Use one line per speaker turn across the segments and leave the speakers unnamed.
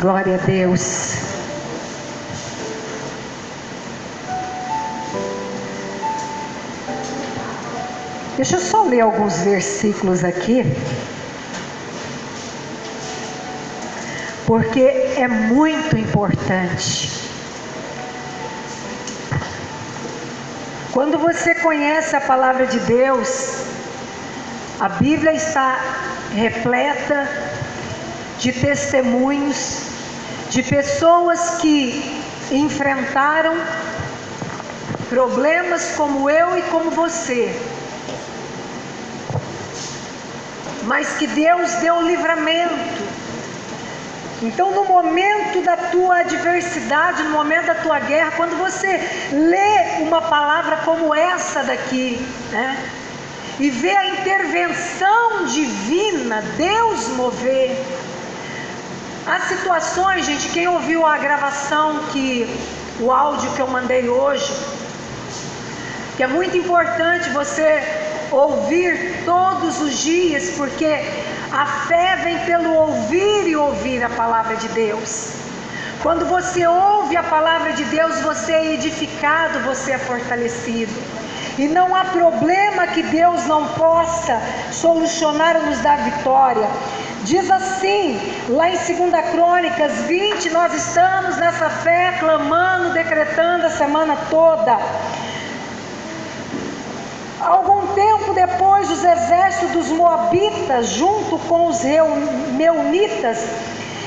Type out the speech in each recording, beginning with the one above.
Glória a Deus. Deixa eu só ler alguns versículos aqui, porque é muito importante. Quando você conhece a palavra de Deus, a Bíblia está repleta de testemunhos de pessoas que enfrentaram problemas como eu e como você, mas que Deus deu livramento. Então, no momento da tua adversidade, no momento da tua guerra, quando você lê uma palavra como essa daqui, né, e vê a intervenção divina, Deus mover. Há situações, gente, quem ouviu a gravação, o áudio que eu mandei hoje, que é muito importante você ouvir todos os dias, porque a fé vem pelo ouvir e ouvir a palavra de Deus. Quando você ouve a palavra de Deus, você é edificado, você é fortalecido. E não há problema que Deus não possa solucionar ou nos dar vitória. Diz assim, lá em 2 Crônicas 20, nós estamos nessa fé, clamando, decretando a semana toda. Algum tempo depois, os exércitos dos Moabitas, junto com os Meunitas,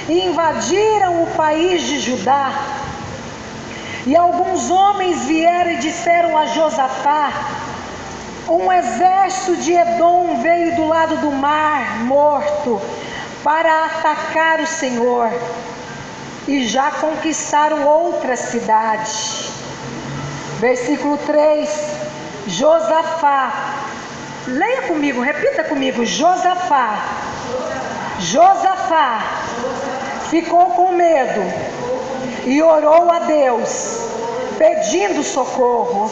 invadiram o país de Judá. E alguns homens vieram e disseram a Josafá: um exército de Edom veio do lado do mar morto para atacar o Senhor, e já conquistaram outra cidade. Versículo 3, Josafá, leia comigo, repita comigo, Josafá ficou com medo e orou a Deus, pedindo socorro.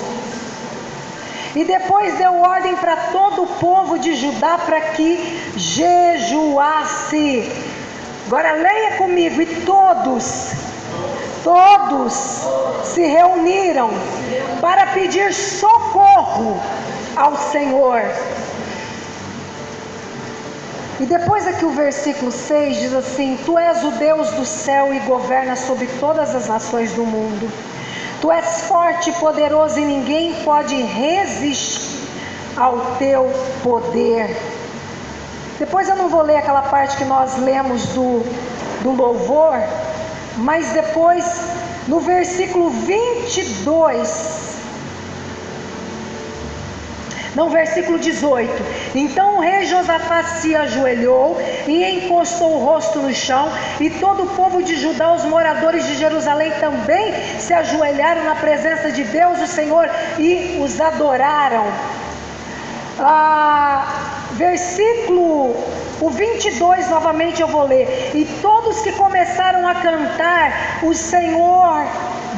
E depois deu ordem para todo o povo de Judá para que jejuasse. Agora leia comigo. E todos se reuniram para pedir socorro ao Senhor. E depois aqui o versículo 6 diz assim: Tu és o Deus do céu e governa sobre todas as nações do mundo. Tu és forte e poderoso e ninguém pode resistir ao teu poder. Depois eu não vou ler aquela parte que nós lemos do louvor, mas depois no versículo 22, no versículo 18, então o rei Josafá se ajoelhou e encostou o rosto no chão, e todo o povo de Judá, os moradores de Jerusalém também se ajoelharam na presença de Deus, o Senhor, e os adoraram. Versículo 22 novamente eu vou ler. E todos que começaram a cantar, o Senhor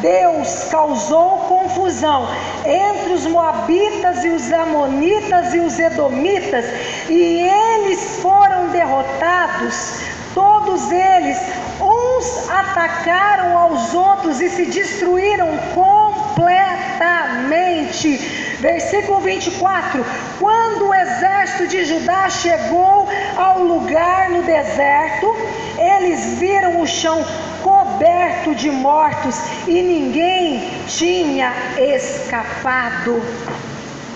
Deus causou confusão entre os moabitas e os amonitas e os edomitas, e eles foram derrotados, todos eles, uns atacaram aos outros e se destruíram completamente. Versículo 24, quando o exército de Judá chegou ao lugar no deserto, eles viram o chão coberto de mortos e ninguém tinha escapado.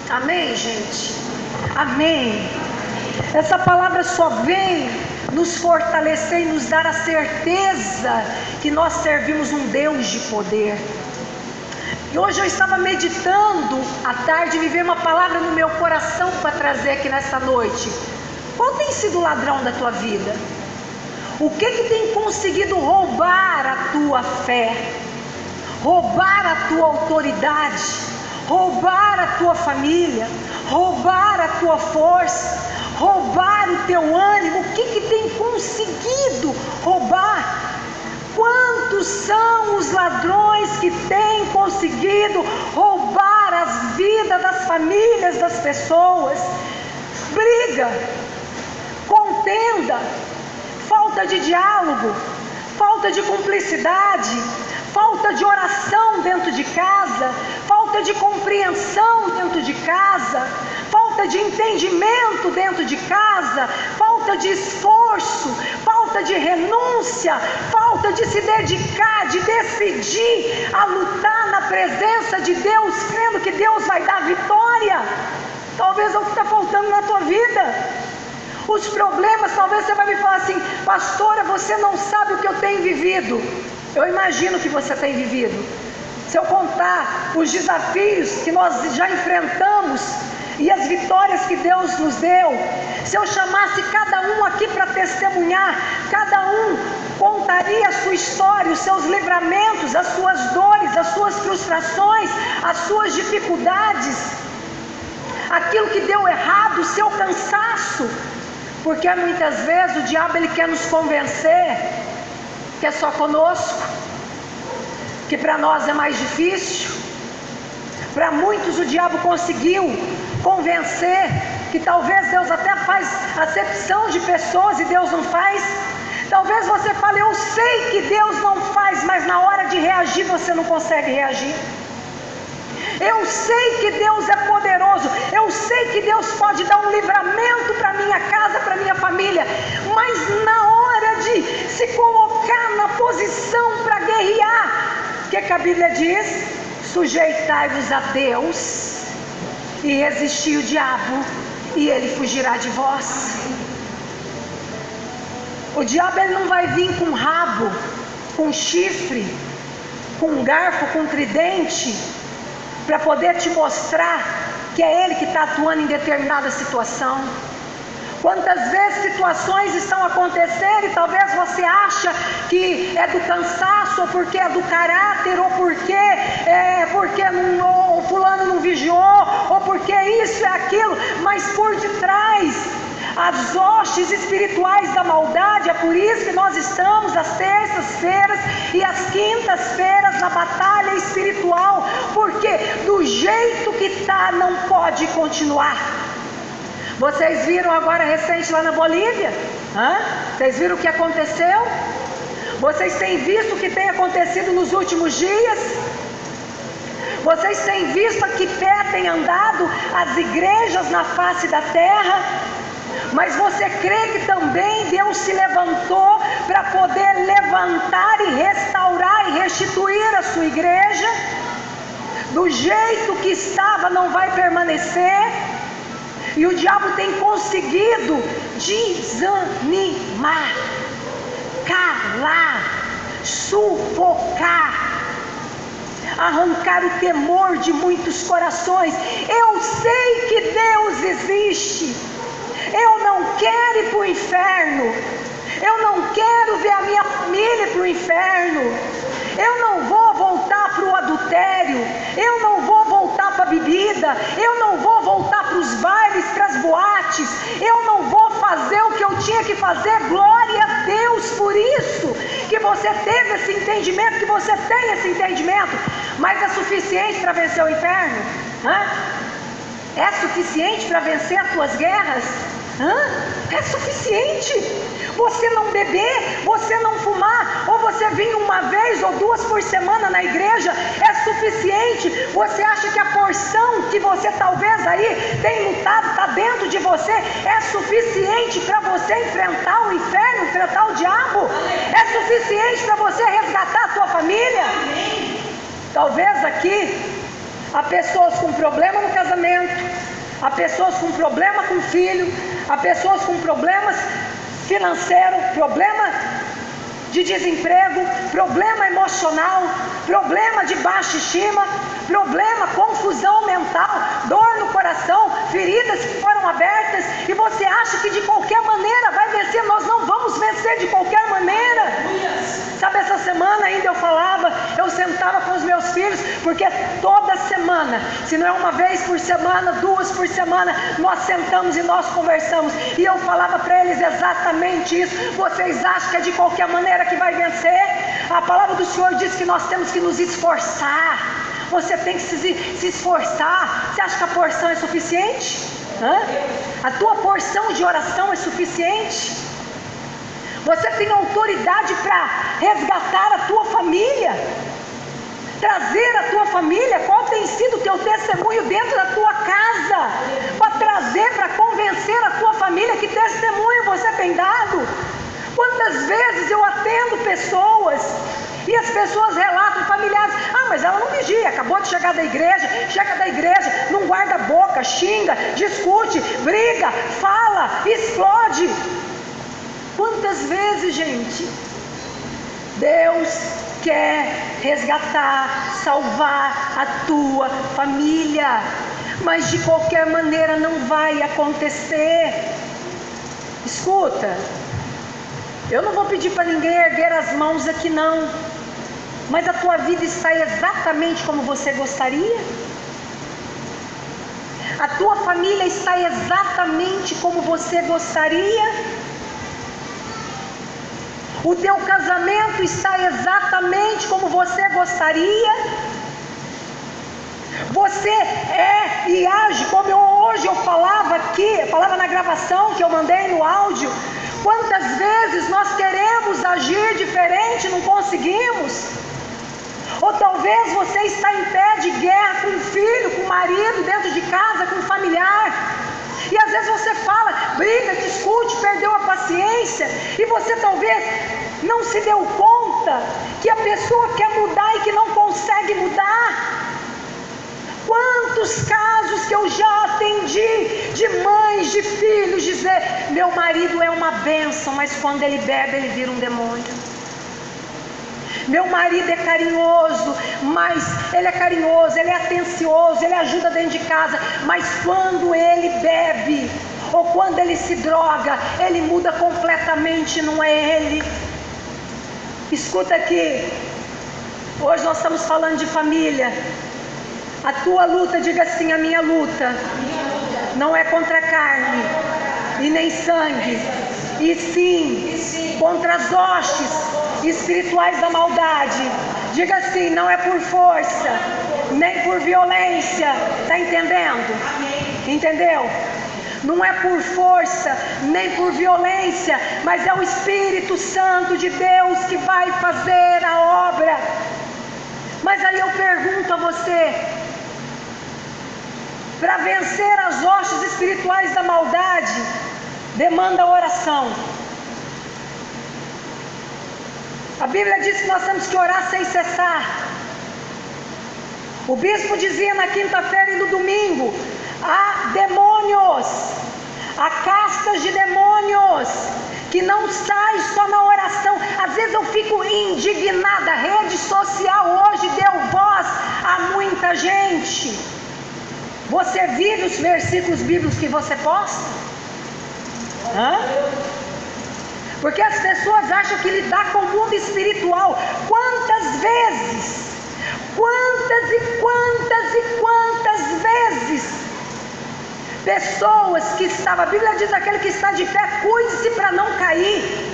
Amém, gente? Amém. Essa palavra só vem nos fortalecer e nos dar a certeza que nós servimos um Deus de poder. E hoje eu estava meditando à tarde, me veio uma palavra no meu coração para trazer aqui nessa noite. Qual tem sido o ladrão da tua vida? O que tem conseguido roubar a tua fé, roubar a tua autoridade, roubar a tua família, roubar a tua força, roubar o teu ânimo? O que tem conseguido roubar? Quantos são os ladrões que têm conseguido roubar as vidas das famílias das pessoas? Briga, contenda, falta de diálogo, falta de cumplicidade, falta de oração dentro de casa, falta de compreensão dentro de casa, falta de entendimento dentro de casa, falta de esforço, falta de renúncia, falta de se dedicar, de decidir a lutar na presença de Deus, crendo que Deus vai dar vitória. Talvez é o que está faltando na tua vida. Os problemas, talvez você vai me falar assim: pastora, você não sabe o que eu tenho vivido. Eu imagino que você tem vivido. Se eu contar os desafios que nós já enfrentamos e as vitórias que Deus nos deu, se eu chamasse cada um aqui para testemunhar, cada um contaria a sua história, os seus livramentos, as suas dores, as suas frustrações, as suas dificuldades, aquilo que deu errado, o seu cansaço. Porque muitas vezes o diabo ele quer nos convencer que é só conosco, que para nós é mais difícil. Para muitos o diabo conseguiu convencer que talvez Deus até faz acepção de pessoas e Deus não faz. Talvez você fale: eu sei que Deus não faz, mas na hora de reagir você não consegue reagir. Eu sei que Deus é poderoso, eu sei que Deus pode dar um livramento para minha casa, para minha família, mas na hora de se colocar na posição para guerrear, o que a Bíblia diz? Sujeitai-vos a Deus e resistir o diabo, e ele fugirá de vós. O diabo ele não vai vir com rabo, com chifre, com garfo, com tridente, para poder te mostrar que é ele que está atuando em determinada situação. Quantas vezes situações estão acontecendo e talvez você acha que é do cansaço, ou porque é do caráter, ou porque o fulano não vigiou, ou porque isso é aquilo, mas por detrás as hostes espirituais da maldade. É por isso que nós estamos às terças-feiras e às quintas-feiras na batalha espiritual, porque do jeito que está não pode continuar. Vocês viram agora recente lá na Bolívia? Vocês viram o que aconteceu? Vocês têm visto o que tem acontecido nos últimos dias? Vocês têm visto a que pé tem andado as igrejas na face da terra? Mas você crê que também Deus se levantou para poder levantar e restaurar e restituir a sua igreja? Do jeito que estava não vai permanecer. E o diabo tem conseguido desanimar, calar, sufocar, arrancar o temor de muitos corações. Eu sei que Deus existe. Eu não quero ir para o inferno. Eu não quero ver a minha família para o inferno. Eu não vou voltar para o adultério. Eu não vou voltar para a bebida. Eu não vou voltar para os bailes, para as boates. Eu não vou fazer o que eu tinha que fazer. Glória a Deus por isso. Que você teve esse entendimento, que você tem esse entendimento. Mas é suficiente para vencer o inferno? É suficiente para vencer as tuas guerras? É suficiente você não beber, você não fumar, ou você vir uma vez ou duas por semana na igreja? É suficiente? Você acha que a porção que você talvez aí tem lutado, está dentro de você, é suficiente para você enfrentar o inferno, enfrentar o diabo? É suficiente para você resgatar a tua família? Talvez aqui há pessoas com problema no casamento, há pessoas com problema com filho, há pessoas com problemas financeiros, problema de desemprego, problema emocional, problema de baixa estima, problema, confusão mental, dor no coração, feridas que foram abertas, e você acha que de qualquer maneira vai vencer. Nós não vamos vencer de qualquer maneira. Sabe, essa semana ainda eu sentava com os meus filhos, porque toda semana, se não é uma vez por semana, 2 por semana, nós sentamos e nós conversamos, e eu falava para eles exatamente isso. Vocês acham que é de qualquer maneira que vai vencer? A palavra do Senhor diz que nós temos que nos esforçar. Você tem que se esforçar. Você acha que a porção é suficiente? A tua porção de oração é suficiente? Você tem autoridade para resgatar a tua família, trazer a tua família? Qual tem sido o teu testemunho dentro da tua casa, para trazer, para convencer a tua família? Que testemunho você tem dado? Quantas vezes eu atendo pessoas e as pessoas relatam, familiares: mas ela não vigia, acabou de chegar da igreja, chega da igreja, não guarda a boca, xinga, discute, briga, fala, explode. Quantas vezes, gente? Deus quer resgatar, salvar a tua família, mas de qualquer maneira não vai acontecer. Escuta, eu não vou pedir para ninguém erguer as mãos aqui não, mas a tua vida está exatamente como você gostaria? A tua família está exatamente como você gostaria? O teu casamento está exatamente como você gostaria? Você é e age como hoje eu falava aqui, falava na gravação que eu mandei no áudio. Quantas vezes nós queremos agir diferente, não conseguimos? Ou talvez você está em pé de guerra com o filho, com o marido, dentro de casa, com o familiar. E às vezes você fala, briga, discute, perdeu a paciência, e você talvez não se deu conta que a pessoa quer mudar e que não consegue mudar. Quantos casos que eu já atendi de mães, de filhos, dizer: meu marido é uma bênção, mas quando ele bebe ele vira um demônio. Meu marido é carinhoso, mas ele é carinhoso, ele é atencioso, ele ajuda dentro de casa, mas quando ele bebe, ou quando ele se droga, ele muda completamente, não é ele. Escuta aqui, hoje nós estamos falando de família. A tua luta, diga assim: a minha luta não é contra a carne e nem sangue, e sim contra as hostes espirituais da maldade. Diga assim: não é por força, nem por violência. Está entendendo? Entendeu? Não é por força, nem por violência, mas é o Espírito Santo de Deus que vai fazer a obra. Mas aí eu pergunto a você: para vencer as hostes espirituais da maldade, demanda oração. A Bíblia diz que nós temos que orar sem cessar. O bispo dizia na quinta-feira e no domingo: há demônios, há castas de demônios que não saem só na oração. Às vezes eu fico indignada. A rede social hoje deu voz a muita gente. Você vive os versículos bíblicos que você posta? Porque as pessoas acham que lidar com o mundo espiritual, quantas vezes, quantas vezes, pessoas que estavam, a Bíblia diz: aquele que está de pé, cuide-se para não cair.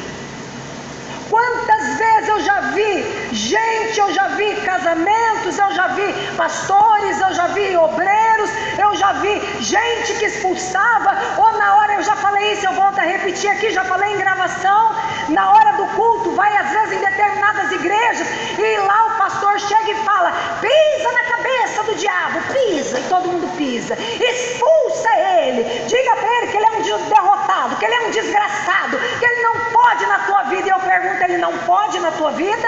Quantas vezes eu já vi gente, eu já vi casamentos, eu já vi pastores, eu já vi obreiros, eu já vi gente que expulsava, ou na hora, eu já falei isso, eu volto a repetir aqui, já falei em gravação, na hora do culto, vai às vezes em determinadas igrejas, e lá o pastor chega e fala: pisa na cabeça do diabo, pisa, e todo mundo pisa, expulsa ele, diga para ele que ele é um derrotado, que ele é um desgraçado, que ele não pode na tua vida. E eu pergunto: ele não pode na tua vida?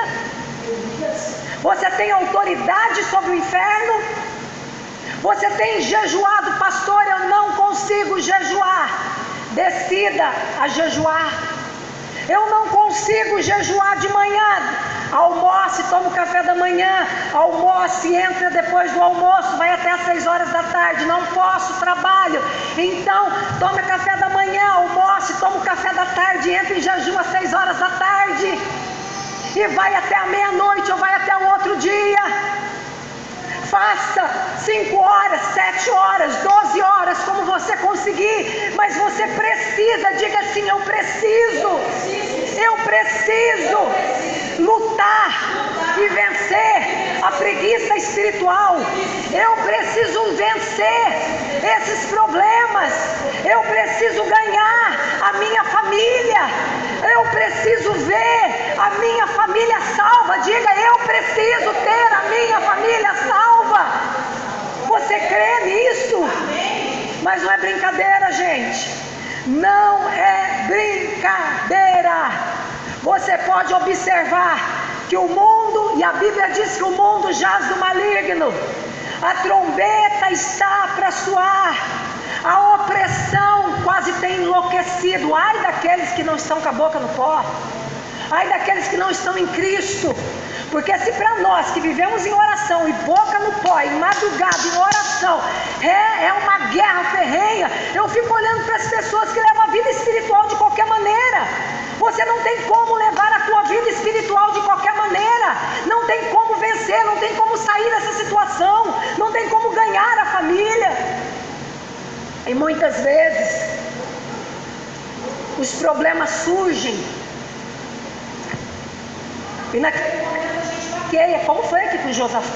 Você tem autoridade sobre o inferno? Você tem jejuado? Pastor, eu não consigo jejuar. Decida a jejuar. Eu não consigo consigo jejuar de manhã, almoce, toma o café da manhã, almoce, entra depois do almoço, vai até às 6 horas da tarde, não posso, trabalho, então toma café da manhã, almoce, toma o café da tarde, entra em jejum às 6 horas da tarde, e vai até a meia-noite, ou vai até o outro dia, faça 5 horas, 7 horas, 12 horas, como você conseguir, mas você precisa, diga assim, eu preciso lutar e vencer a preguiça espiritual, eu preciso vencer esses problemas, eu preciso ganhar a minha família, eu preciso ver a minha família salva, diga, eu preciso ter a minha família salva, você crê nisso? Mas não é brincadeira, gente, não é brincadeira. Você pode observar que o mundo, e a Bíblia diz que o mundo jaz do maligno, a trombeta está para soar, a opressão quase tem enlouquecido. Ai daqueles que não estão com a boca no pó, ai daqueles que não estão em Cristo, porque se para nós que vivemos em oração e boca no pó, em madrugada, em oração, é uma guerra ferrenha, eu fico olhando para as pessoas que levam a vida espiritual de qualquer maneira. Você não tem como levar a tua vida espiritual de qualquer maneira, não tem como vencer, não tem como sair dessa situação, não tem como ganhar a família. E muitas vezes os problemas surgem e naquele momento a gente vaqueia, como foi aqui com Josafá.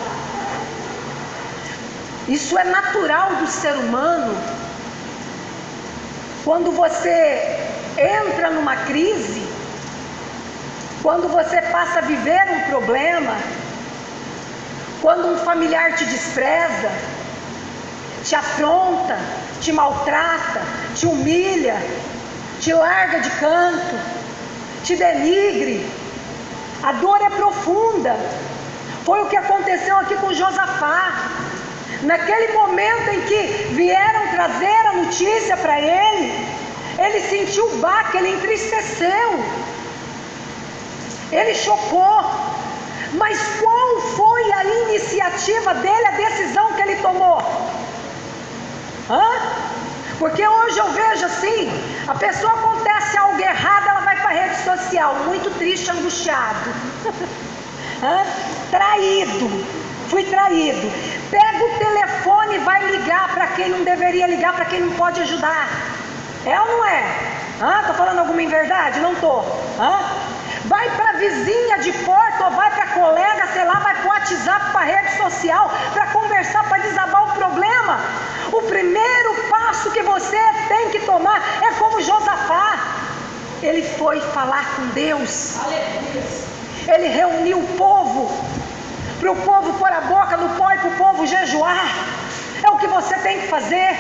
Isso é natural do ser humano. Quando você entra numa crise, quando você passa a viver um problema, quando um familiar te despreza, te afronta, te maltrata, te humilha, te larga de canto, te denigre, a dor é profunda. Foi o que aconteceu aqui com Josafá. Naquele momento em que vieram trazer a notícia para ele, ele sentiu o baque, ele entristeceu, ele chocou. Mas qual foi a iniciativa dele, a decisão que ele tomou? Porque hoje eu vejo assim, a pessoa acontece algo errado, ela vai para a rede social, muito triste, angustiado, traído, fui traído, pega o telefone e vai ligar para quem não deveria ligar, para quem não pode ajudar. É ou não é? Estou falando alguma inverdade? Não estou. Vai para a vizinha de porta, ou vai para a colega, sei lá, vai para o WhatsApp, para a rede social, para conversar, para desabar o problema. O primeiro passo que você tem que tomar é como Josafá. Ele foi falar com Deus. Ele reuniu o povo, para o povo pôr a boca no pó e para o povo jejuar. É o que você tem que fazer.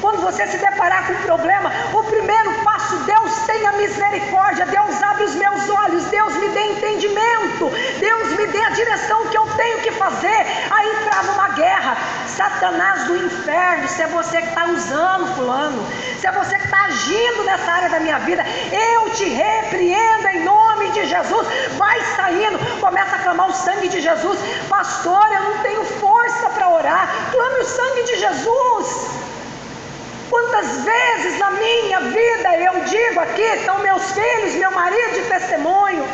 Quando você se deparar com um problema, o primeiro passo, Deus tenha misericórdia, Deus abre os meus olhos, Deus me dê entendimento, Deus me dê a direção que eu tenho que fazer. Aí trava uma guerra. Satanás do inferno, se é você que está usando fulano, se é você que está agindo nessa área da minha vida, eu te repreendo em nome de Jesus. Vai saindo, começa a clamar o sangue de Jesus. Pastor, eu não tenho força para orar. Clame o sangue de Jesus. Quantas vezes na minha vida eu digo aqui, estão meus filhos, meu marido de testemunho,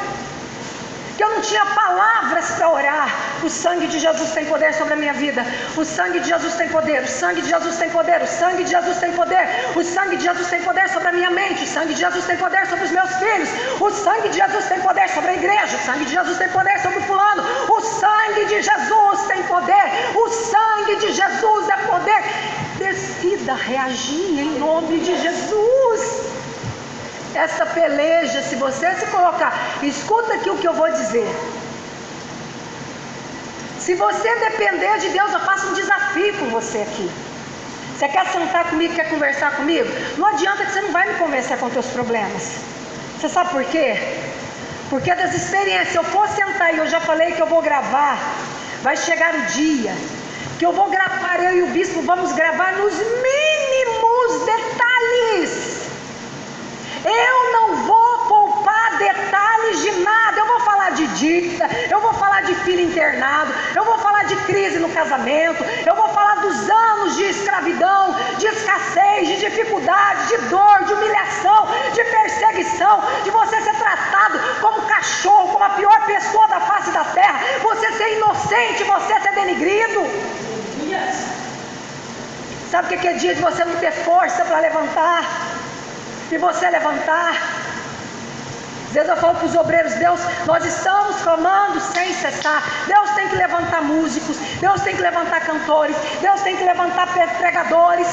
que eu não tinha palavras para orar. O sangue de Jesus tem poder sobre a minha vida. O sangue de Jesus tem poder. O sangue de Jesus tem poder. O sangue de Jesus tem poder. O sangue de Jesus tem poder sobre a minha mente. O sangue de Jesus tem poder sobre os meus filhos. O sangue de Jesus tem poder sobre a igreja. O sangue de Jesus tem poder sobre o fulano. O sangue de Jesus tem poder. O sangue de Jesus é poder. Decida reagir em nome de Jesus. Essa peleja, se você se colocar, escuta aqui o que eu vou dizer. Se você depender de Deus, eu faço um desafio com você aqui. Você quer sentar comigo, quer conversar comigo? Não adianta que você não vai me convencer com os teus problemas. Você sabe por quê? Porque das experiências, se eu for sentar e eu já falei que eu vou gravar, vai chegar o dia que eu vou gravar, eu e o bispo vamos gravar nos mínimos detalhes. Eu não vou poupar detalhes dívida, eu vou falar de filho internado, eu vou falar de crise no casamento, eu vou falar dos anos de escravidão, de escassez, de dificuldade, de dor, de humilhação, de perseguição, de você ser tratado como cachorro, como a pior pessoa da face da terra, você ser inocente, você ser denigrido. Sabe o que é dia de você não ter força para levantar? E você levantar. Às vezes eu falo para os obreiros, Deus, nós estamos clamando sem cessar. Deus tem que levantar músicos, Deus tem que levantar cantores, Deus tem que levantar pregadores.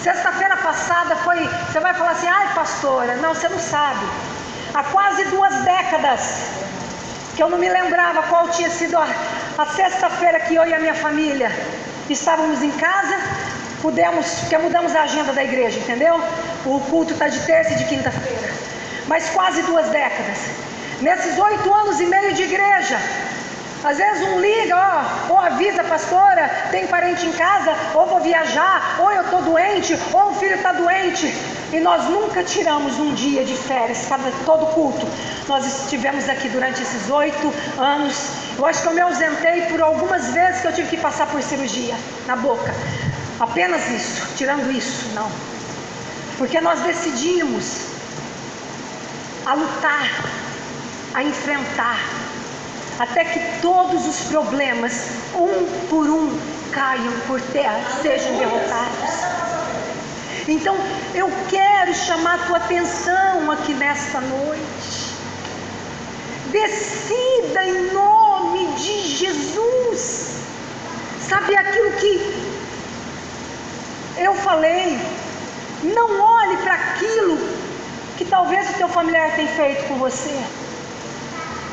Sexta-feira passada foi, você vai falar assim, ai pastora, não, você não sabe. Há quase 2 décadas que eu não me lembrava qual tinha sido a sexta-feira que eu e a minha família estávamos em casa, porque mudamos a agenda da igreja, entendeu? O culto está de terça e de quinta-feira. Mas quase 2 décadas. Nesses 8 anos e meio de igreja, às vezes um liga, ou avisa a pastora, tem parente em casa, ou vou viajar, ou eu estou doente, ou o filho está doente. E nós nunca tiramos um dia de férias, todo culto. Nós estivemos aqui durante esses 8 anos. Eu acho que eu me ausentei por algumas vezes que eu tive que passar por cirurgia na boca. Apenas isso, tirando isso, não. Porque nós decidimos a lutar, a enfrentar, até que todos os problemas, um por um, caiam por terra, sejam derrotados. Então, eu quero chamar a tua atenção aqui nesta noite. Decida em nome de Jesus. Sabe aquilo que eu falei? Não olhe para aquilo que talvez o teu familiar tenha feito com você.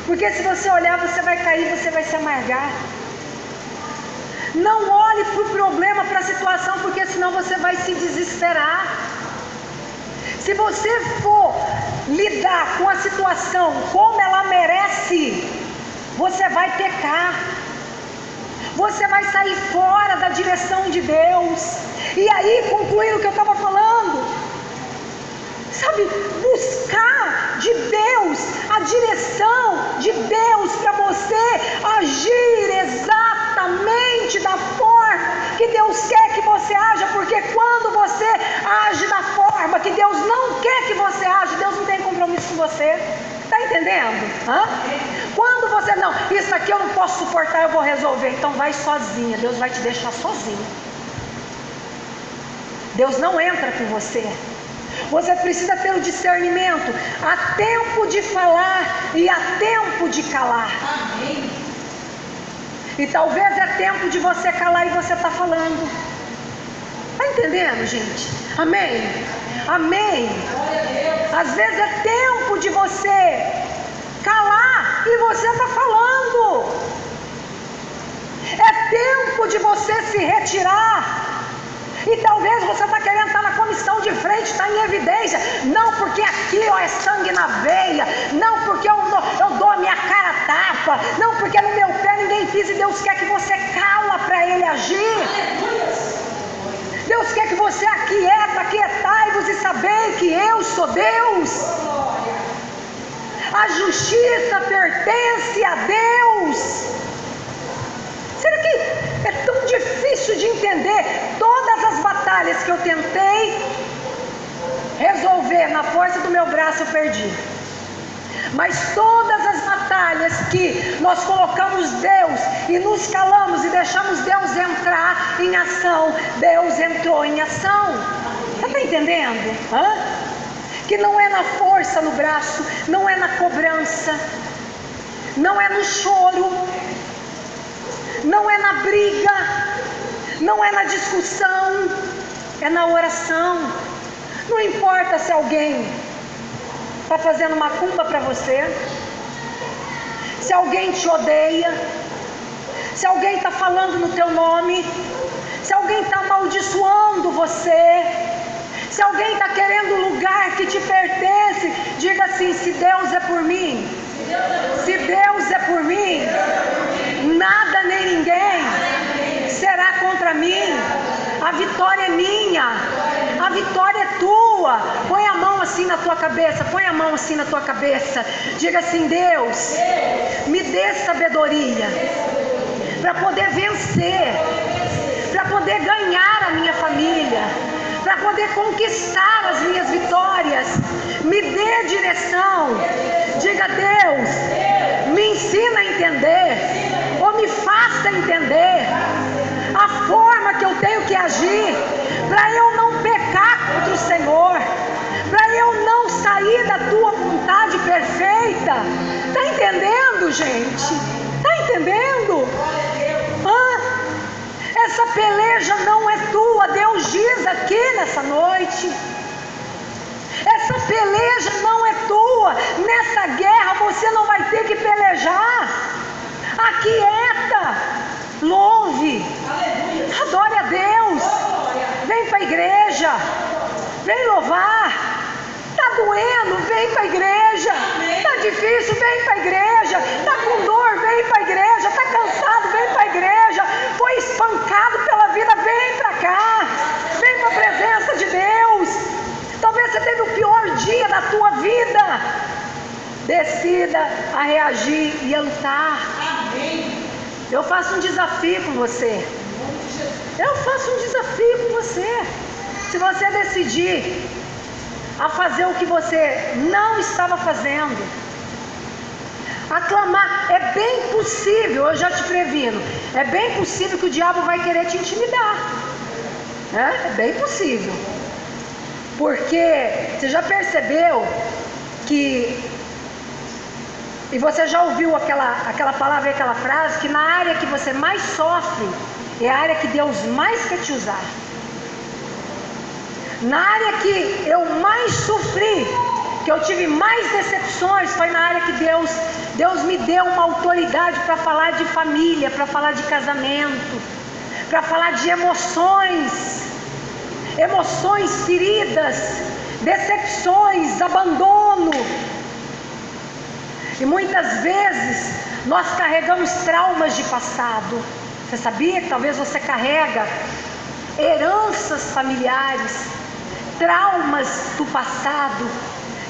Porque se você olhar, você vai cair, você vai se amargar. Não olhe para o problema, para a situação, porque senão você vai se desesperar. Se você for lidar com a situação como ela merece, você vai pecar. Você vai sair fora da direção de Deus. E aí, concluindo o que eu estava falando, sabe, buscar de Deus, a direção de Deus para você agir exatamente da forma que Deus quer que você haja, porque quando você age da forma que Deus não quer que você age, Deus não tem compromisso com você. Está entendendo? Quando você, não, isso aqui eu não posso suportar, eu vou resolver, então vai sozinha, Deus vai te deixar sozinho. Deus não entra com você. Você precisa ter o discernimento. Há tempo de falar e há tempo de calar. Amém. E talvez é tempo de você calar e você está falando. Está entendendo, gente? Amém? Amém? Às vezes é tempo de você calar e você está falando. É tempo de você se retirar. E talvez você está querendo estar na comissão de frente, está em evidência. Não porque aqui é sangue na veia. Não porque eu dou a minha cara a tapa. Não porque no meu pé ninguém pisa. E Deus quer que você cala para Ele agir. Deus quer que você aquieta, aquietai-vos e sabei que eu sou Deus. A justiça pertence a Deus. Será que é tão difícil de entender? Todas as batalhas que eu tentei resolver na força do meu braço eu perdi. Mas todas as batalhas que nós colocamos Deus e nos calamos e deixamos Deus entrar em ação, Deus entrou em ação. Você está entendendo? Que não é na força no braço, não é na cobrança, não é no choro, não é na briga, não é na discussão, é na oração. Não importa se alguém está fazendo macumba para você, se alguém te odeia, se alguém está falando no teu nome, se alguém está amaldiçoando você, se alguém está querendo um lugar que te pertence, diga assim: se Deus é por mim, se Deus é por mim, nada nem ninguém será contra mim. A vitória é minha, a vitória é tua. Põe a mão assim na tua cabeça, põe a mão assim na tua cabeça. Diga assim: Deus, me dê sabedoria para poder vencer, para poder ganhar a minha família, para poder conquistar as minhas vitórias. Me dê direção. Diga: Deus, me ensina a entender, ou me faça entender a forma que eu tenho que agir, para eu não pecar contra o Senhor, para eu não sair da tua vontade perfeita. Está entendendo, gente? Está entendendo? Essa peleja não é tua. Deus diz aqui nessa noite: essa peleja não é tua. Nessa guerra você não vai ter que pelejar. Aquieta, louve, adore a Deus. Vem para a igreja, vem louvar. Está doendo, vem para a igreja. Está difícil, vem para a igreja. Está com dor, vem para a igreja. Está cansado, vem para a igreja. Foi espancado pela vida, vem para cá. Vem para a presença de Deus. Talvez você teve o pior dia da tua vida. Decida a reagir e a lutar. Eu faço um desafio com você. Eu faço um desafio com você. Se você decidir a fazer o que você não estava fazendo, a clamar, é bem possível, eu já te previno, é bem possível que o diabo vai querer te intimidar. É bem possível. Porque você já percebeu que, e você já ouviu aquela palavra, aquela frase, que na área que você mais sofre é a área que Deus mais quer te usar. Na área que eu mais sofri, que eu tive mais decepções, foi na área que Deus me deu uma autoridade para falar de família, para falar de casamento, para falar de emoções feridas, decepções, abandono. E muitas vezes nós carregamos traumas de passado. Você sabia que talvez você carrega heranças familiares, traumas do passado,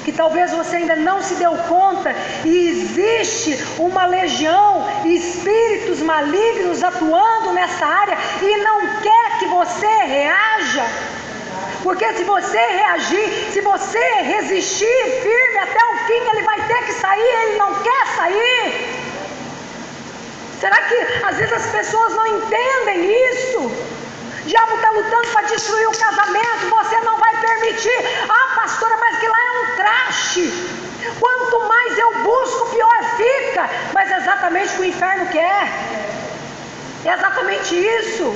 que talvez você ainda não se deu conta, e existe uma legião, espíritos malignos atuando nessa área e não quer que você reaja. Porque se você reagir, se você resistir firme até o fim, ele vai ter que sair, ele não quer sair. Será que às vezes as pessoas não entendem isso? O diabo está lutando para destruir o casamento, você não vai permitir. Ah, pastora, mas que lá é um traste. Quanto mais eu busco, pior fica. Mas é exatamente o que o inferno quer. É exatamente isso.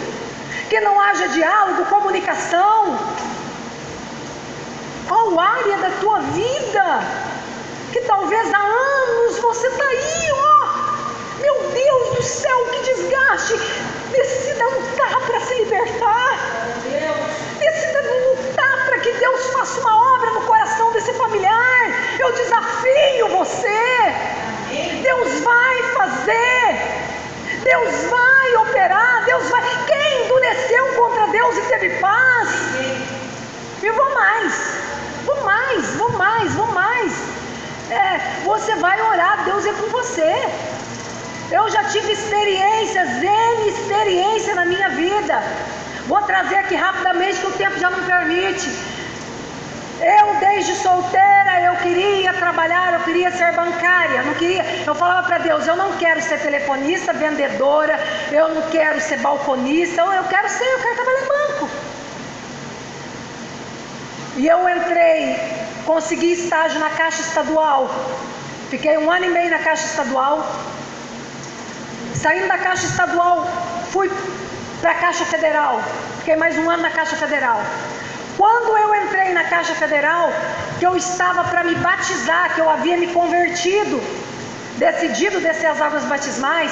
Que não haja diálogo, comunicação. Qual área da tua vida que talvez há anos você está aí, meu Deus do céu, que desgaste. Decida lutar para se libertar. Decida lutar para que Deus faça uma obra no coração desse familiar. Eu desafio você. Deus vai fazer. Deus vai operar. Deus vai. Quem endureceu contra Deus e teve paz? Eu vou mais. Você vai orar, Deus é com você. Eu já tive experiências na minha vida. Vou trazer aqui rapidamente, que o tempo já não permite. Eu desde solteira, eu queria trabalhar, eu queria ser bancária, eu falava para Deus, eu não quero ser telefonista, vendedora, eu não quero ser balconista, eu quero trabalhar em banco. E eu consegui estágio na Caixa Estadual, fiquei 1 ano e meio na Caixa Estadual. Saindo da Caixa Estadual, fui para a Caixa Federal, fiquei mais 1 ano na Caixa Federal. Quando eu entrei na Caixa Federal, que eu estava para me batizar, que eu havia me convertido, decidido descer as águas batismais,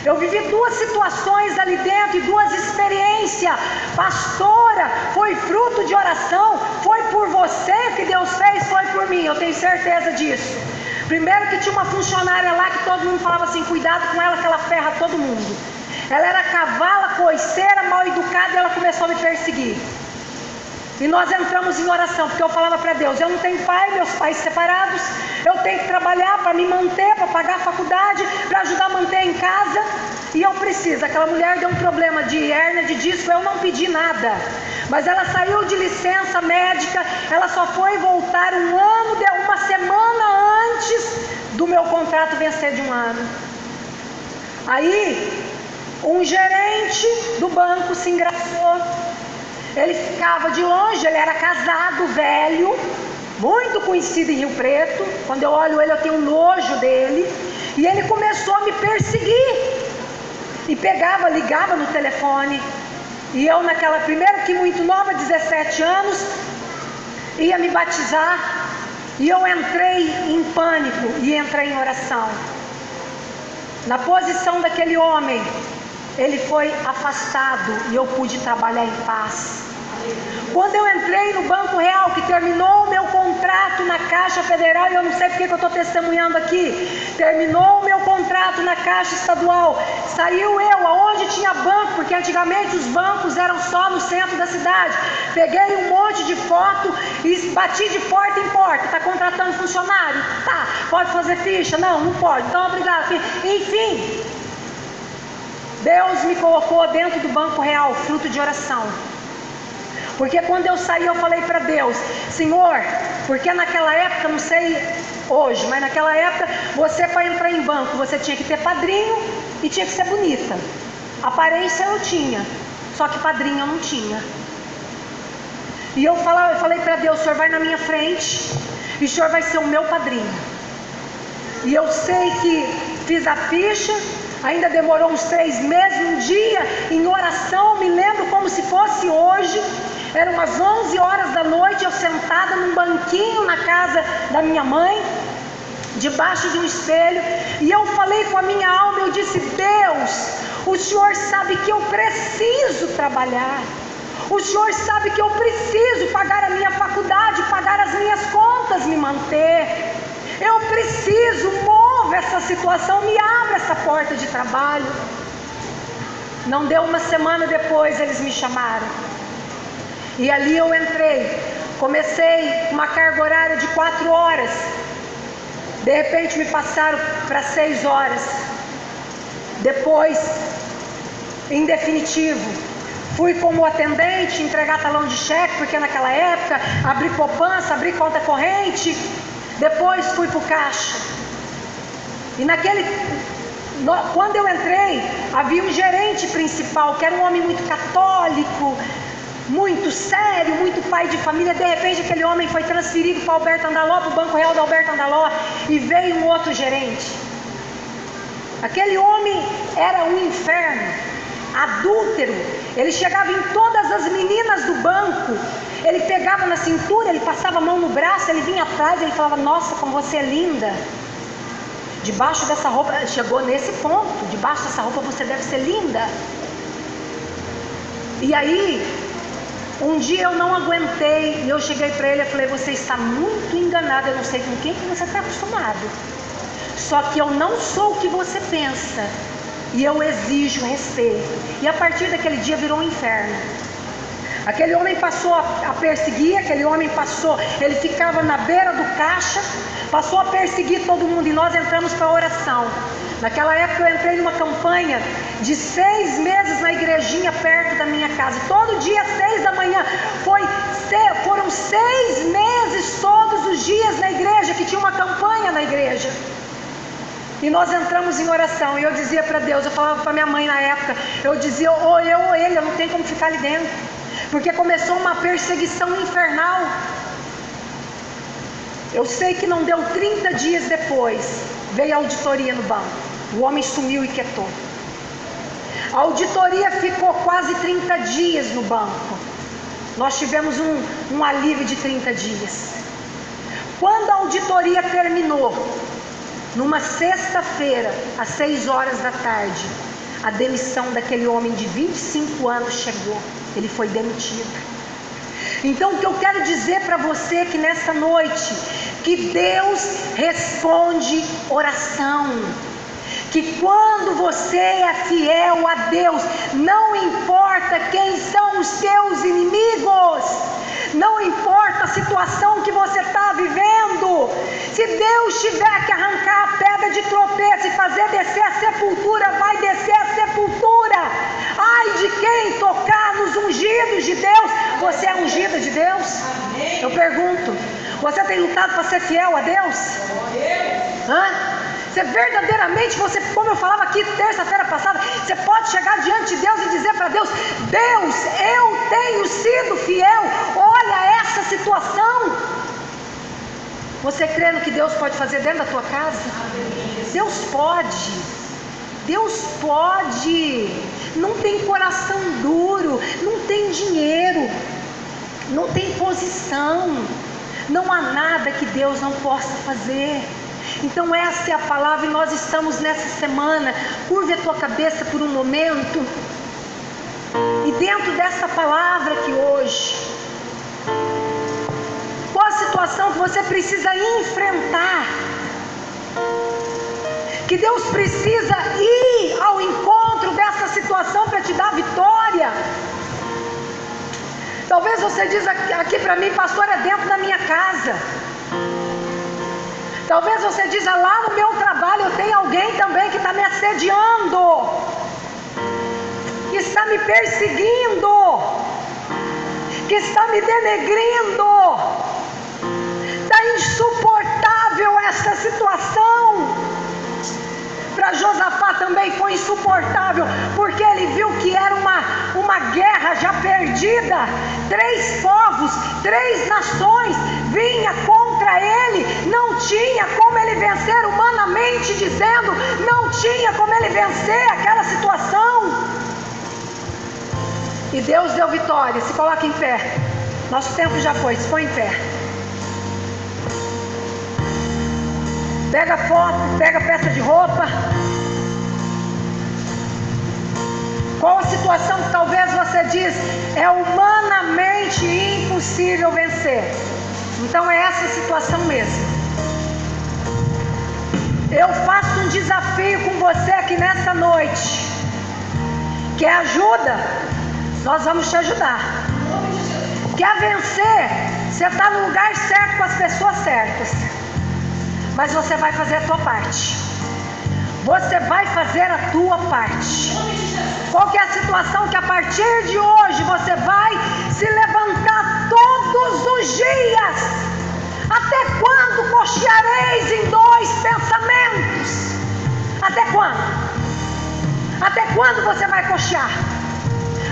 eu vivi 2 situações ali dentro e 2 experiências. Pastora, foi fruto de oração, foi por você que Deus fez, foi por mim, eu tenho certeza disso. Primeiro que tinha uma funcionária lá que todo mundo falava assim, cuidado com ela que ela ferra todo mundo. Ela era cavala, coiceira, mal educada e ela começou a me perseguir. E nós entramos em oração, porque eu falava para Deus, eu não tenho pai, meus pais separados, eu tenho que trabalhar para me manter, para pagar a faculdade, E eu preciso, aquela mulher deu um problema de hérnia de disco, eu não pedi nada. Mas ela saiu de licença médica, ela só foi voltar uma semana antes do meu contrato vencer de 1 ano. Aí, um gerente do banco se engraçou. Ele ficava de longe, ele era casado, velho, muito conhecido em Rio Preto. Quando eu olho ele, eu tenho nojo dele. E ele começou a me perseguir. E ligava no telefone. E eu primeiro que muito nova, 17 anos, ia me batizar. E eu entrei em pânico e entrei em oração. Na posição daquele homem, ele foi afastado e eu pude trabalhar em paz. Quando eu entrei no Banco Real, que terminou o meu contrato na Caixa Federal, e eu não sei porque que eu estou testemunhando aqui, terminou o meu contrato na Caixa Estadual, saiu eu, aonde tinha banco, porque antigamente os bancos eram só no centro da cidade, peguei um monte de foto e bati de porta em porta. Está contratando funcionário? Tá. Pode fazer ficha? Não pode. Então obrigado. Enfim, Deus me colocou dentro do Banco Real, fruto de oração. Porque quando eu saí, eu falei para Deus: Senhor, porque naquela época, não sei hoje, mas naquela época, você para entrar em banco, você tinha que ter padrinho e tinha que ser bonita. Aparência eu tinha, só que padrinho eu não tinha. E eu falei para Deus: o Senhor vai na minha frente e o Senhor vai ser o meu padrinho. E eu sei que fiz a ficha, ainda demorou uns 3 meses, um dia em oração, me lembro como se fosse hoje. Eram umas 11 horas da noite, eu sentada num banquinho na casa da minha mãe, debaixo de um espelho, e eu falei com a minha alma, eu disse: Deus, o Senhor sabe que eu preciso trabalhar, o Senhor sabe que eu preciso pagar a minha faculdade, pagar as minhas contas, me manter, eu preciso, move essa situação, me abre essa porta de trabalho. Não deu uma semana depois, eles me chamaram. E ali eu entrei, comecei uma carga horária de 4 horas, de repente me passaram para 6 horas, depois, em definitivo, fui como atendente, entregar talão de cheque, porque naquela época, abri poupança, abri conta corrente, depois fui para o caixa, e quando eu entrei, havia um gerente principal, que era um homem muito católico, muito sério, muito pai de família. De repente aquele homem foi transferido para Alberto Andaló, para o Banco Real da Alberto Andaló, e veio um outro gerente. Aquele homem era um inferno, adúltero. Ele chegava em todas as meninas do banco, ele pegava na cintura, ele passava a mão no braço, ele vinha atrás, ele falava: nossa, como você é linda, debaixo dessa roupa, chegou nesse ponto, debaixo dessa roupa você deve ser linda. E aí, um dia eu não aguentei e eu cheguei para ele e falei: você está muito enganado, eu não sei com quem que você está acostumado, só que eu não sou o que você pensa e eu exijo respeito. E a partir daquele dia virou um inferno. Aquele homem passou a perseguir, ele ficava na beira do caixa, passou a perseguir todo mundo, e nós entramos para a oração. Naquela época eu entrei numa campanha de 6 meses na igrejinha perto da minha casa. Todo dia às 6 da manhã, foram 6 meses todos os dias na igreja, que tinha uma campanha na igreja. E nós entramos em oração, e eu dizia para Deus, eu falava para minha mãe na época, eu dizia: ou eu ou ele, eu não tenho como ficar ali dentro, porque começou uma perseguição infernal. Eu sei que não deu 30 dias depois, veio a auditoria no banco, o homem sumiu e quietou. A auditoria ficou quase 30 dias no banco, nós tivemos um alívio de 30 dias. Quando a auditoria terminou, numa sexta-feira, às 6 horas da tarde, a demissão daquele homem de 25 anos chegou, ele foi demitido. Então o que eu quero dizer para você é que nessa noite, que Deus responde oração, que quando você é fiel a Deus, não importa quem são os teus inimigos, não importa a situação que você está vivendo, se Deus tiver que arrancar a pedra de tropeço e fazer descer a sepultura, vai descer a sepultura. você é ungida de Deus? Eu pergunto, você tem lutado para ser fiel a Deus? Você verdadeiramente, como eu falava aqui terça-feira passada, você pode chegar diante de Deus e dizer para Deus: Deus, eu tenho sido fiel, olha essa situação. Você crê no que Deus pode fazer dentro da tua casa? Deus pode. Deus pode. Não tem coração duro, não tem dinheiro, não tem posição, não há nada que Deus não possa fazer. Então essa é a palavra, e nós estamos nessa semana. Curve a tua cabeça por um momento, e dentro dessa palavra aqui hoje, qual a situação que você precisa enfrentar, que Deus precisa ir ao encontro dessa situação para te dar vitória? Talvez você diz aqui para mim: pastor, é dentro da minha casa. Talvez você diz: lá no meu trabalho eu tenho alguém também que está me assediando, que está me perseguindo, que está me denegrindo. Está insuportável essa situação. Para Josafá também foi insuportável, porque ele viu que era uma guerra já perdida. 3 povos, 3 nações vinha contra ele. Não tinha como ele vencer, humanamente dizendo, não tinha como ele vencer aquela situação. E Deus deu vitória. Se coloca em pé. Nosso tempo já foi, se põe em pé. Pega foto, pega peça de roupa. Qual a situação que talvez você diz é humanamente impossível vencer? Então é essa situação mesmo. Eu faço um desafio com você aqui nessa noite. Quer ajuda? Nós vamos te ajudar. Quer vencer? Você está no lugar certo com as pessoas certas. Mas você vai fazer a tua parte. Você vai fazer a tua parte. Qual que é a situação que a partir de hoje você vai se levantar todos os dias? Até quando cocheareis em 2 pensamentos? Até quando? Até quando você vai cochear?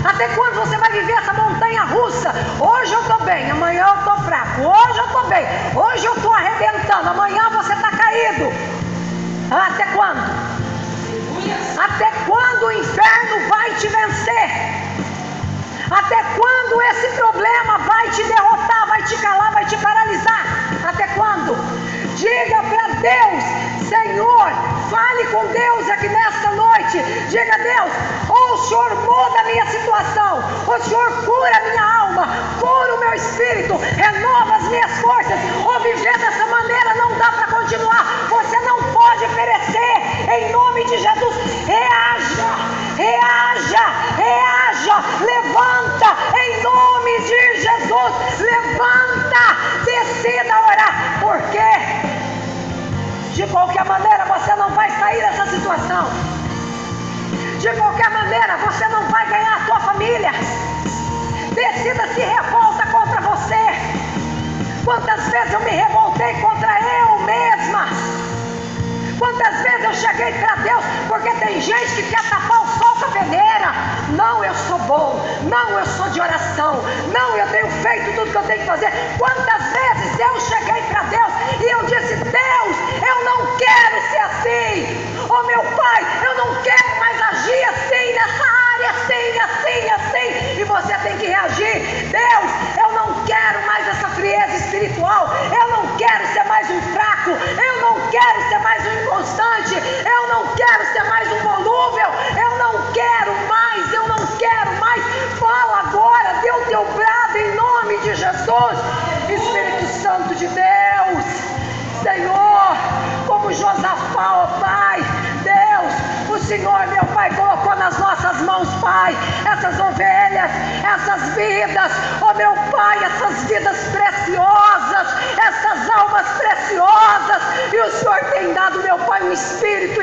Até quando você vai viver essa montanha russa? Hoje eu estou bem, amanhã eu estou fraco. Hoje eu estou bem, hoje eu estou arrebentando, amanhã você está caído. Até quando? Até quando o inferno vai te vencer? Até quando esse problema vai te derrotar, vai te calar, vai te paralisar? Até quando? Diga para Deus: Senhor, fale com Deus aqui nesta noite. Diga: Deus, ou o Senhor muda a minha situação, ou o Senhor cura a minha alma, cura o meu espírito, renova as minhas forças, ou viver dessa maneira não dá para continuar. Você não pode perecer, em nome de Jesus. Reaja, reaja, reaja, levanta, em nome de Jesus, levanta, decida orar, porque de qualquer maneira você não vai sair dessa situação. De qualquer maneira você não vai ganhar a tua família. Decida se revolta contra você. Quantas vezes eu me revoltei contra eu mesma? Quantas vezes eu cheguei para Deus, porque tem gente que quer tapar o sol com a peneira. Não, eu sou bom. Não, eu sou de oração. Não, eu tenho feito tudo que eu tenho que fazer. Quantas vezes eu cheguei para Deus e eu disse: Deus, eu não quero ser assim. Oh meu Pai, eu não quero mais agir assim nessa área, assim. E você tem que reagir: Deus, eu não quero mais essa frieza espiritual. Eu não quero ser mais um fraco. Eu não quero ser mais um inconstante. Eu não quero ser mais um volúvel. Eu não quero mais. Fala agora, dê o teu brado em nome de Jesus. Espírito Santo de Deus, Senhor, como Josafá, ó Pai, Deus, o Senhor, meu Pai, colocou nas nossas mãos, Pai, essas ovelhas, essas vidas, ó meu Pai, essas vidas preciosas, essas almas preciosas, e o Senhor tem dado, meu Pai, um Espírito,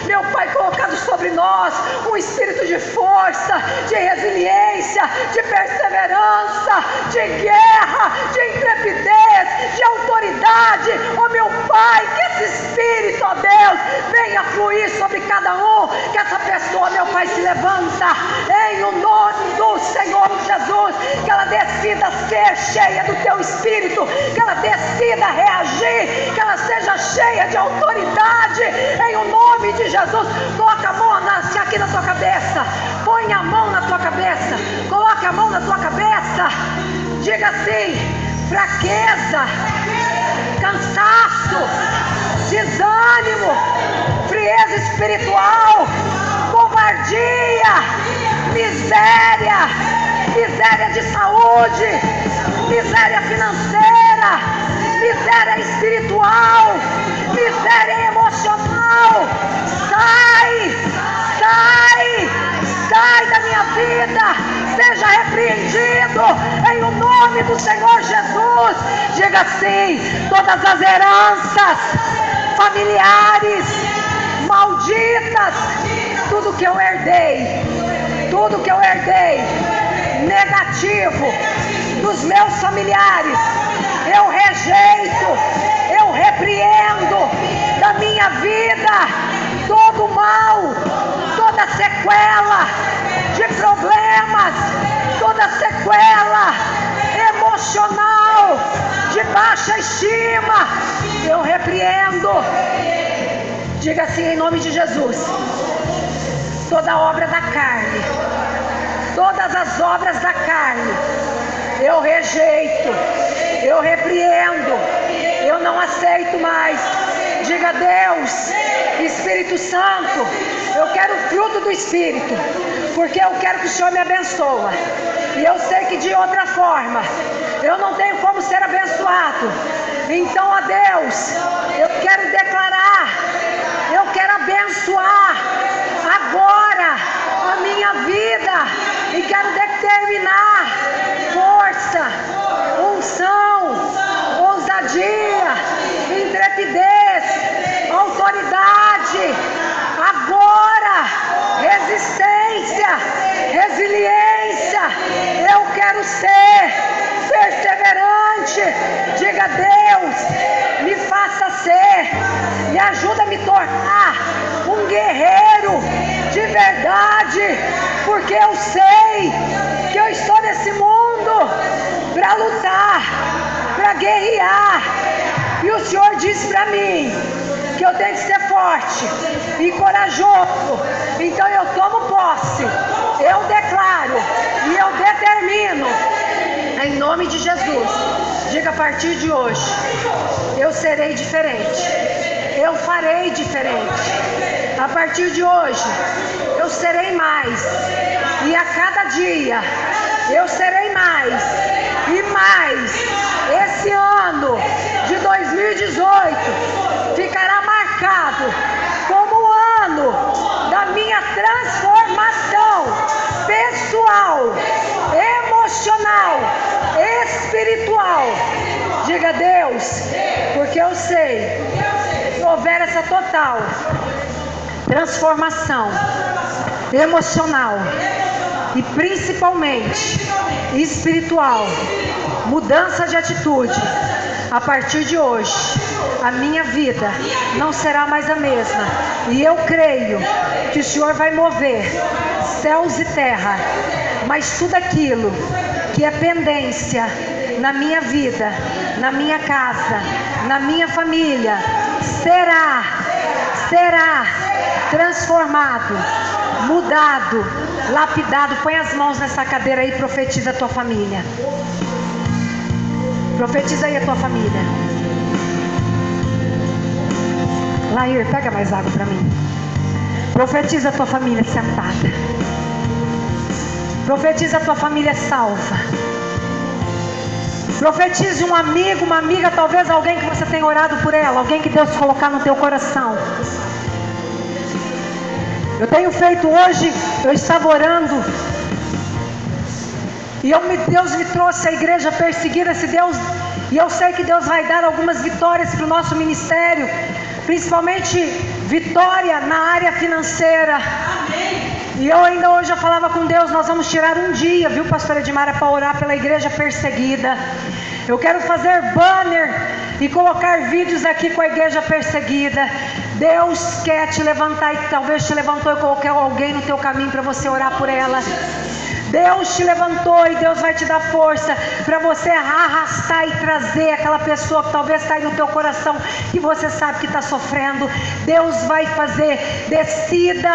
meu Pai, colocado sobre nós. nós um espírito de força, de resiliência, de perseverança, de guerra, de intrepidez, de autoridade. Ó meu Pai, que esse espírito, ó Deus, venha fluir sobre cada um, que essa pessoa, meu Pai, se levanta em o nome do Senhor Jesus, que ela decida ser cheia do teu espírito, que ela decida reagir, que ela seja cheia de autoridade em o nome de Jesus. Coloca a mão aqui na tua cabeça, põe a mão na tua cabeça, coloca a mão na tua cabeça, diga assim: fraqueza, cansaço, desânimo, frieza espiritual, covardia, miséria, miséria de saúde, miséria financeira, miséria espiritual, miséria emocional. Sai, sai, sai da minha vida, seja repreendido em o nome do Senhor Jesus. Diga assim: todas as heranças familiares malditas, tudo que eu herdei, tudo que eu herdei negativo dos meus familiares, eu rejeito, eu repreendo da minha vida todo o mal, toda sequela de problemas, toda sequela emocional de baixa estima, eu repreendo. Diga assim, em nome de Jesus: toda obra da carne, todas as obras da carne, eu rejeito, eu repreendo, eu não aceito mais. Diga: Deus, Espírito Santo, eu quero o fruto do Espírito, porque eu quero que o Senhor me abençoe, e eu sei que de outra forma eu não tenho como ser abençoado. Então, ó Deus, eu quero declarar, eu quero abençoar agora a minha vida, e quero determinar força, unção, ousadia, intrepidez, autoridade, agora, resistência, resiliência. Eu quero ser perseverante. Diga: Deus, me faça ser, me ajuda a me tornar um guerreiro de verdade, porque eu sei que eu estou nesse mundo para lutar, para guerrear, e o Senhor disse para mim que eu tenho que ser forte e corajoso. Então eu tomo posse, eu declaro e eu determino em nome de Jesus. Diga: a partir de hoje eu serei diferente, eu farei diferente. A partir de hoje eu serei mais, e a cada dia eu serei mais e mais. Esse ano de 2018 ficará marcado como o ano da minha transformação pessoal, emocional, espiritual. Diga: Deus, porque eu sei que houver essa total transformação emocional e principalmente espiritual, mudança de atitude, a partir de hoje a minha vida não será mais a mesma, e eu creio que o Senhor vai mover céus e terra, mas tudo aquilo que é pendência na minha vida, na minha casa, na minha família, será transformado, mudado, lapidado. Põe as mãos nessa cadeira aí e profetiza a tua família. Profetiza aí a tua família. Lair, pega mais água para mim. Profetiza a tua família sentada. Profetiza a tua família salva. Profetize um amigo, uma amiga, talvez alguém que você tenha orado por ela, alguém que Deus colocar no teu coração. Eu tenho feito hoje, eu estava orando, e Deus me trouxe a igreja perseguida. E eu sei que Deus vai dar algumas vitórias para o nosso ministério, principalmente vitória na área financeira. E eu ainda hoje falava com Deus, nós vamos tirar um dia, viu, pastora Edmara, para orar pela igreja perseguida. Eu quero fazer banner e colocar vídeos aqui com a igreja perseguida. Deus quer te levantar, e talvez te levantou e colocou alguém no teu caminho para você orar por ela. Deus te levantou e Deus vai te dar força para você arrastar e trazer aquela pessoa que talvez está aí no teu coração, que você sabe que está sofrendo. Deus vai fazer. Decida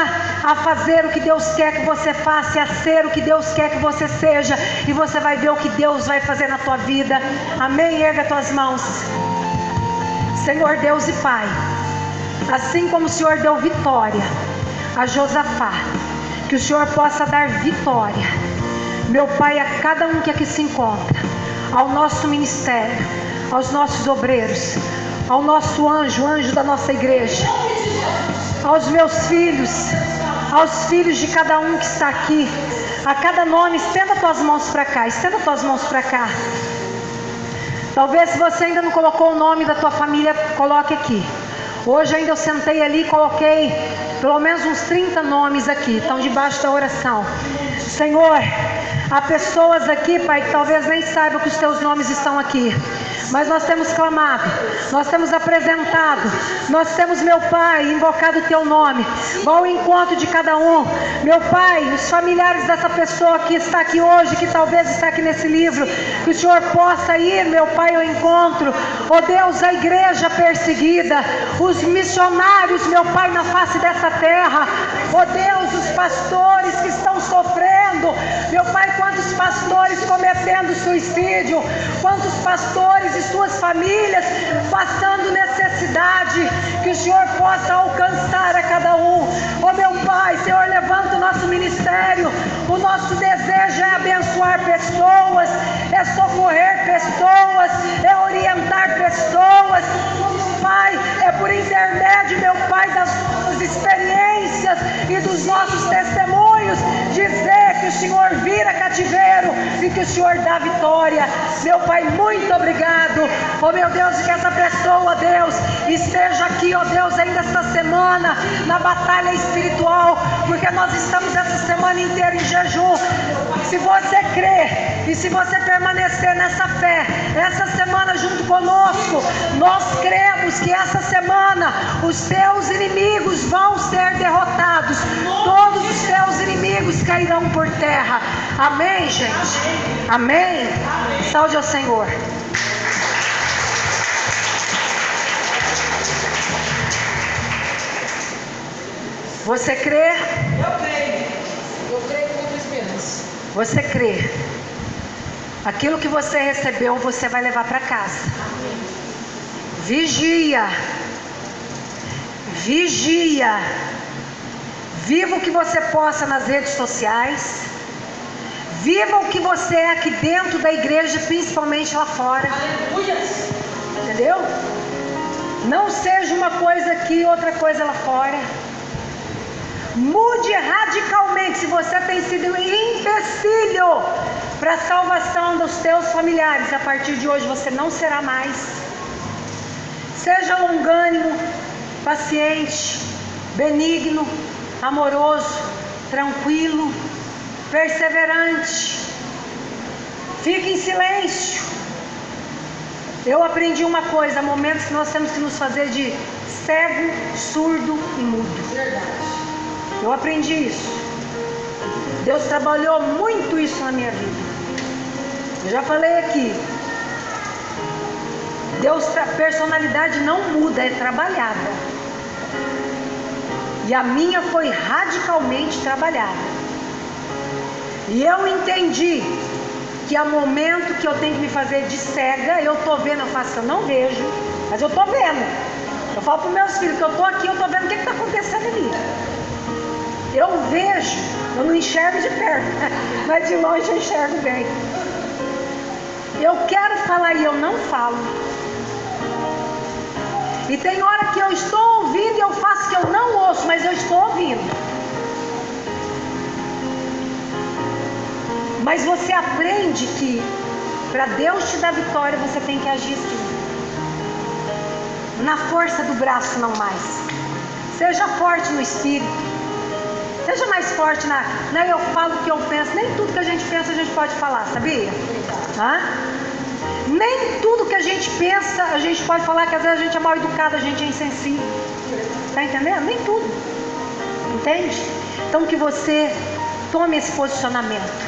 a fazer o que Deus quer que você faça, a ser o que Deus quer que você seja, e você vai ver o que Deus vai fazer na tua vida. Amém? Erga tuas mãos. Senhor Deus e Pai, assim como o Senhor deu vitória a Josafá, que o Senhor possa dar vitória, meu Pai, a cada um que aqui se encontra, ao nosso ministério, aos nossos obreiros, ao nosso anjo da nossa igreja, aos meus filhos, aos filhos de cada um que está aqui, a cada nome. Estenda tuas mãos para cá, estenda tuas mãos para cá. Talvez se você ainda não colocou o nome da tua família, coloque aqui. Hoje ainda eu sentei ali e coloquei pelo menos uns 30 nomes aqui, estão debaixo da oração. Senhor, há pessoas aqui, Pai, que talvez nem saibam que os teus nomes estão aqui, mas nós temos clamado, nós temos apresentado, nós temos, meu Pai, invocado o teu nome. Vá ao encontro de cada um, meu Pai, os familiares dessa pessoa que está aqui hoje, que talvez está aqui nesse livro, que o Senhor possa ir, meu Pai, ao encontro. Ó Deus, a igreja perseguida, os missionários, meu Pai, na face dessa terra. Ó Deus, os pastores que estão sofrendo, meu Pai, quantos pastores cometendo suicídio, quantos pastores e suas famílias passando necessidade, que o Senhor possa alcançar a cada um. Ó meu Pai, Senhor, levanta o nosso ministério. O nosso desejo é abençoar pessoas, é socorrer pessoas, é orientar pessoas. Pai, é por intermédio, meu Pai, das nossas experiências e dos nossos testemunhos, dizer que o Senhor vira cativeiro e que o Senhor dá vitória. Meu Pai, muito obrigado. Oh meu Deus, que essa pessoa, Deus, esteja aqui, ó Deus, ainda esta semana, na batalha espiritual, porque nós estamos essa semana inteira em jejum. Se você crer e se você permanecer nessa fé, essa semana junto conosco, nós cremos que essa semana os teus inimigos vão ser derrotados, todos os teus inimigos cairão por terra. Amém, gente? Amém? Saúde ao Senhor. Você crê?
Eu creio. Eu creio com muita esperança.
Você crê? Aquilo que você recebeu, você vai levar para casa. Vigia. Vigia. Viva o que você possa nas redes sociais. Viva o que você é aqui dentro da igreja, principalmente lá fora.
Aleluia.
Entendeu? Não seja uma coisa aqui e outra coisa lá fora. Mude radicalmente. Se você tem sido um empecilho para a salvação dos teus familiares, a partir de hoje você não será mais. Seja longânimo, paciente, benigno, amoroso, tranquilo, perseverante. Fique em silêncio. Eu aprendi uma coisa: há momentos que nós temos que nos fazer de cego, surdo e mudo.
Verdade.
Eu aprendi isso. Deus trabalhou muito isso na minha vida. Eu já falei aqui. A personalidade não muda, é trabalhada. E a minha foi radicalmente trabalhada. E eu entendi que há momento que eu tenho que me fazer de cega. Eu estou vendo, eu faço, eu não vejo, mas eu estou vendo. Eu falo para os meus filhos que eu estou aqui, eu estou vendo o que está acontecendo ali. Eu vejo, eu não enxergo de perto, mas de longe eu enxergo bem. Eu quero falar e eu não falo. E tem hora que eu estou ouvindo e eu faço que eu não ouço, mas eu estou ouvindo. Mas você aprende que para Deus te dar vitória, você tem que agir assim. Na força do braço, não mais. Seja forte no espírito. Seja mais forte na eu falo o que eu penso. Nem tudo que a gente pensa a gente pode falar, sabia? Hã? Nem tudo que a gente pensa a gente pode falar, que às vezes a gente é mal educado, a gente é insensível. Tá entendendo? Nem tudo. Entende? Então que você tome esse posicionamento.